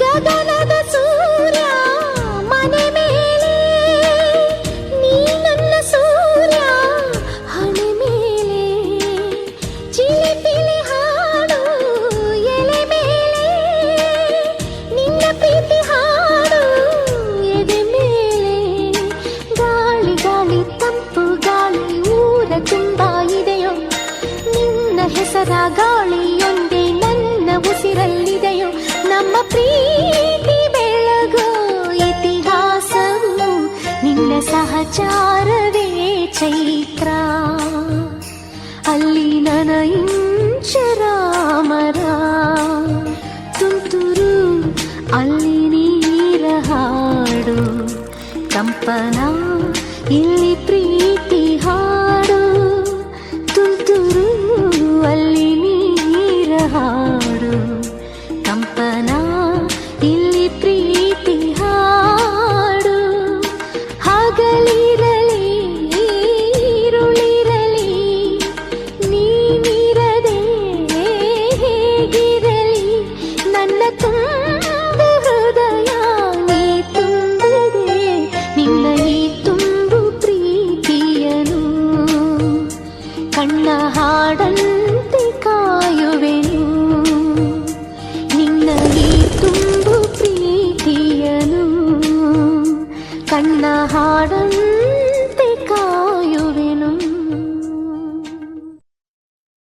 ಗಗನದ ಸೂರ್ಯ ಮನೆ ಮೇಲೆ, ನೀ ನನ್ನ ಸೂರ್ಯ ಹಣೆ ಮೇಲೆ. ಚಿಲಿಪಿಲಿ ಹಾಡು ಎಲೆ ಮೇಲೆ, ನಿನ್ನ ಪ್ರೀತಿ ಹಾಡು ಎದೆ ಮೇಲೆ. ಗಾಳಿ ಗಾಳಿ ತಂಪು ಗಾಳಿ ಊರ ತುಂಬ ಇದೆಯೋ, ನಿನ್ನ ಹೆಸರ ಗಾಳಿಯೊಂದೇ ನನ್ನ ಉಸಿರಲ್ಲಿದೆಯೋ. ನಮ್ಮ ಪ್ರೀತಿ ಬೆಳಗೋ ಇತಿಹಾಸವು ನಿನ್ನ ಸಹಚಾರವೇ ಚೈತ್ರ. ಅಲ್ಲಿ ನನ ಇಂಚರಾಮರ ತುಂತುರು, ಅಲ್ಲಿ ನೀರ ಹಾಡು ಕಂಪನ, ಇಲ್ಲಿ ಪ್ರೀತಿ